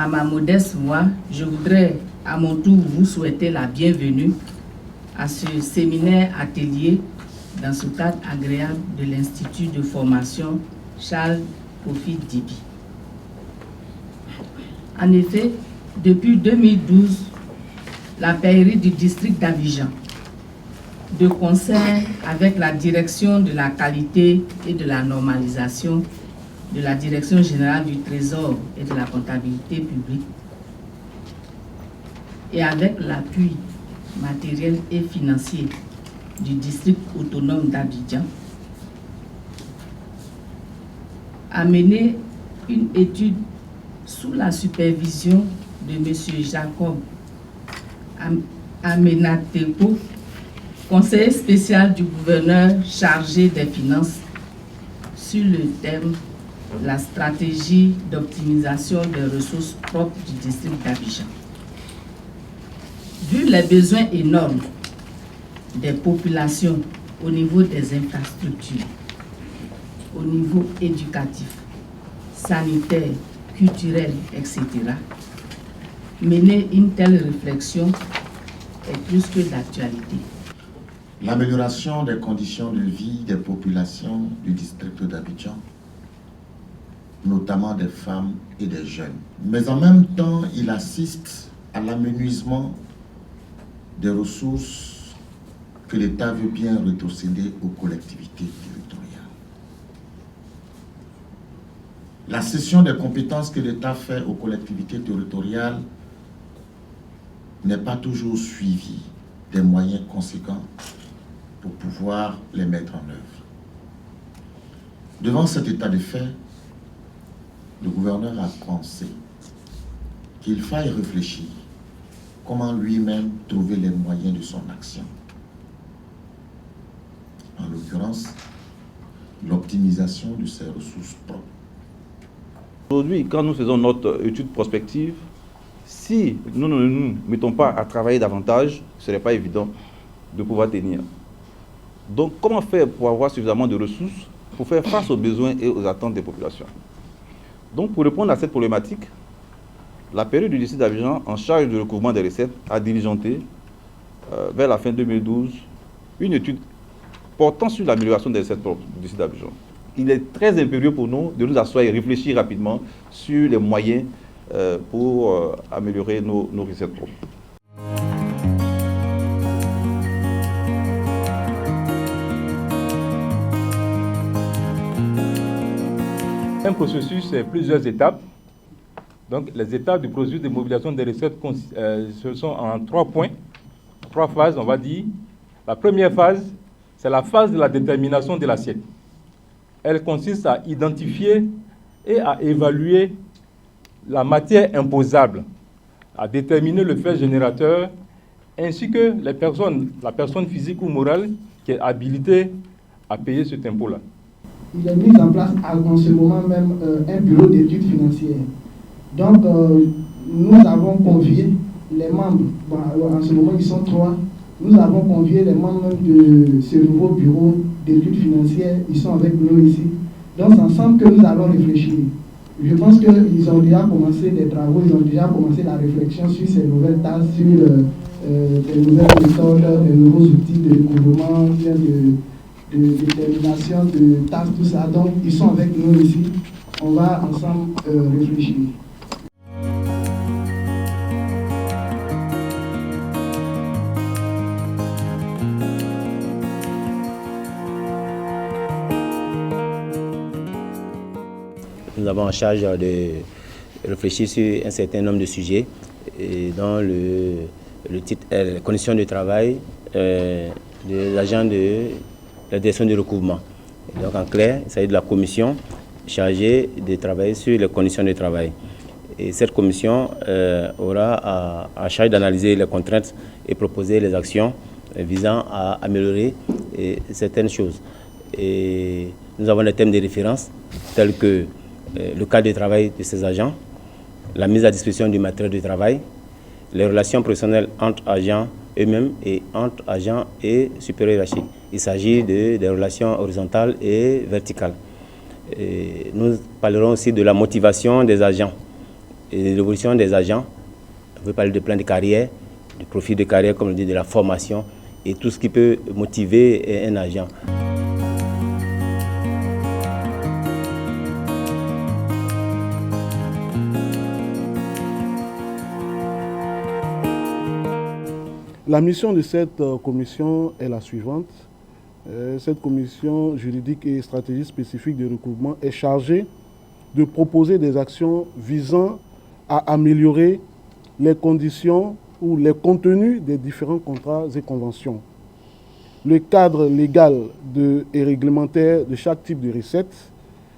à ma modeste voix, je voudrais à mon tour vous souhaiter la bienvenue à ce séminaire atelier dans ce cadre agréable de l'Institut de formation Charles Kofi Dibi. En effet, depuis 2012, la pairie du district d'Abidjan, de concert avec la direction de la qualité et de la normalisation de la Direction générale du Trésor et de la comptabilité publique, et avec l'appui matériel et financier du district autonome d'Abidjan, a mené une étude sous la supervision de M. Jacob Amenatepo, conseiller spécial du gouverneur chargé des finances, sur le thème « La stratégie d'optimisation des ressources propres du district d'Abidjan ». Vu les besoins énormes des populations au niveau des infrastructures, au niveau éducatif, sanitaire, culturel, etc., mener une telle réflexion est plus que d'actualité. L'amélioration des conditions de vie des populations du district d'Abidjan, notamment des femmes et des jeunes. Mais en même temps, il assiste à l'amenuisement des ressources que l'État veut bien retrocéder aux collectivités territoriales. La cession des compétences que l'État fait aux collectivités territoriales n'est pas toujours suivie des moyens conséquents pour pouvoir les mettre en œuvre. Devant cet état de fait, le gouverneur a pensé qu'il faille réfléchir comment lui-même trouver les moyens de son action. En l'occurrence, l'optimisation de ses ressources propres. Aujourd'hui, quand nous faisons notre étude prospective, si nous ne nous mettons pas à travailler davantage, ce n'est pas évident de pouvoir tenir. Donc, comment faire pour avoir suffisamment de ressources pour faire face aux besoins et aux attentes des populations? Donc, pour répondre à cette problématique, la période du district d'Abidjan, en charge du recouvrement des recettes, a diligenté, vers la fin 2012, une étude portant sur l'amélioration des recettes propres du district d'Abidjan. Il est très impérieux pour nous de nous asseoir et réfléchir rapidement sur les moyens pour améliorer nos recettes propres. Un processus, c'est plusieurs étapes. Donc, les étapes du processus de mobilisation des recettes ce sont en 3 points, 3 phases, on va dire. La première phase, c'est la phase de la détermination de l'assiette. Elle consiste à identifier et à évaluer la matière imposable, à déterminer le fait générateur, ainsi que la personne physique ou morale qui est habilitée à payer cet impôt-là. Il est mis en place en ce moment même un bureau d'études financières. Donc, nous avons convié les membres, en ce moment ils sont 3, nous avons convié les membres de ce nouveau bureau d'études financières, ils sont avec nous ici. Donc, c'est ensemble que nous allons réfléchir. Je pense qu'ils ont déjà commencé des travaux, ils ont déjà commencé la réflexion sur ces nouvelles tâches, sur les nouvelles méthodes, les nouveaux outils de recouvrement, de détermination, de tâches, tout ça. Donc, ils sont avec nous ici. On va ensemble réfléchir. Nous avons en charge de réfléchir sur un certain nombre de sujets, dont le titre est les conditions de travail de l'agent de la direction du recouvrement. Et donc en clair, il s'agit de la commission chargée de travailler sur les conditions de travail. Et cette commission aura à charge d'analyser les contraintes et proposer les actions visant à améliorer certaines choses. Et nous avons des thèmes de référence tels que le cadre de travail de ces agents, la mise à disposition du matériel de travail, les relations professionnelles entre agents eux-mêmes et entre agents et supérieurs hiérarchiques. Il s'agit des relations horizontales et verticales. Et nous parlerons aussi de la motivation des agents et l'évolution des agents. On peut parler de plan de carrière, de profil de carrière, comme on dit, de la formation et tout ce qui peut motiver un agent. La mission de cette commission est la suivante. Cette commission juridique et stratégie spécifique de recouvrement est chargée de proposer des actions visant à améliorer les conditions ou les contenus des différents contrats et conventions, le cadre légal et réglementaire de chaque type de recette,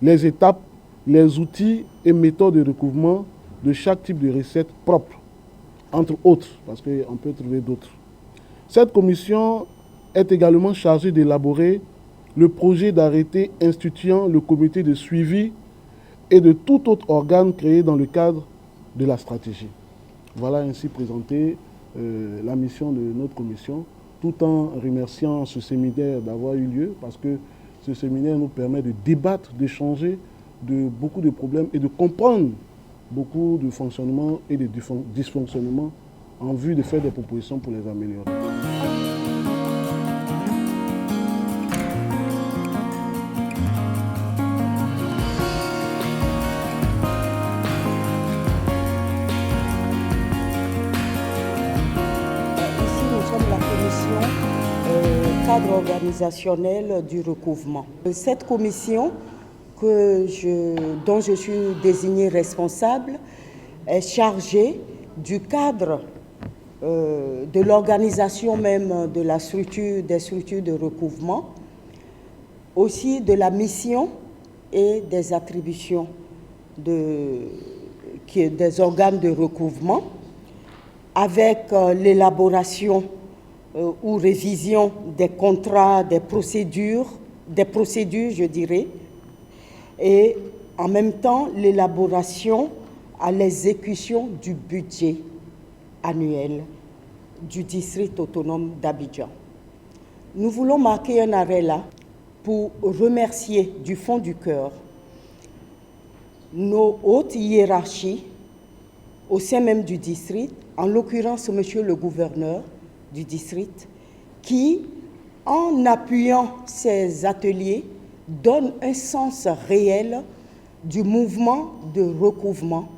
les étapes, les outils et méthodes de recouvrement de chaque type de recette propre, entre autres, parce qu'on peut trouver d'autres. Cette commission est également chargée d'élaborer le projet d'arrêté instituant le comité de suivi et de tout autre organe créé dans le cadre de la stratégie. Voilà ainsi présenté la mission de notre commission, tout en remerciant ce séminaire d'avoir eu lieu, parce que ce séminaire nous permet de débattre, d'échanger de beaucoup de problèmes et de comprendre beaucoup de fonctionnements et de dysfonctionnements en vue de faire des propositions pour les améliorer. Cadre organisationnel du recouvrement. Cette commission dont je suis désignée responsable est chargée du cadre de l'organisation même de la structure, des structures de recouvrement, aussi de la mission et des attributions des organes de recouvrement, avec l'élaboration ou révision des contrats, des procédures je dirais, et en même temps l'élaboration à l'exécution du budget annuel du district autonome d'Abidjan. Nous voulons marquer un arrêt là pour remercier du fond du cœur nos hautes hiérarchies au sein même du district, en l'occurrence monsieur le gouverneur du district, qui, en appuyant ces ateliers, donne un sens réel du mouvement de recouvrement.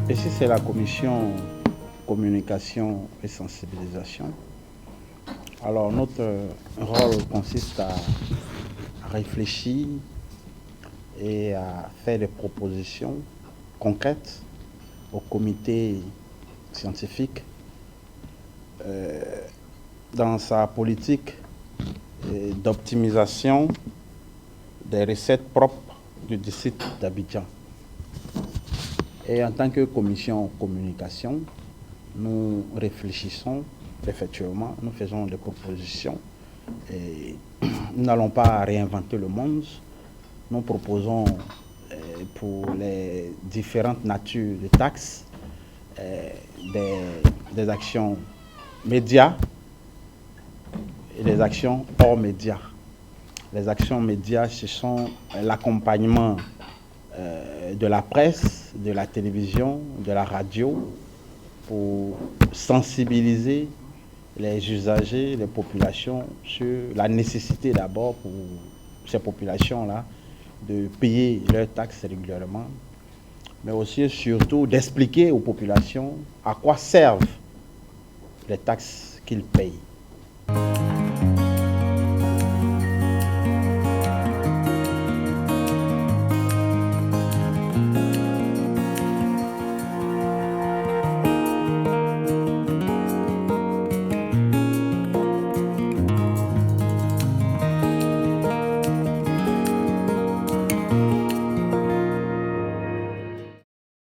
Ici, c'est la commission communication et sensibilisation. Alors, notre rôle consiste à réfléchir et à faire des propositions concrètes au comité scientifique dans sa politique d'optimisation des recettes propres du district d'Abidjan. Et en tant que commission communication, nous réfléchissons effectivement, nous faisons des propositions et nous n'allons pas réinventer le monde. Nous proposons pour les différentes natures de taxes des actions médias et des actions hors médias. Les actions médias, ce sont l'accompagnement de la presse, de la télévision, de la radio, pour sensibiliser les usagers, les populations sur la nécessité d'abord pour ces populations-là de payer leurs taxes régulièrement, mais aussi et surtout d'expliquer aux populations à quoi servent les taxes qu'ils payent.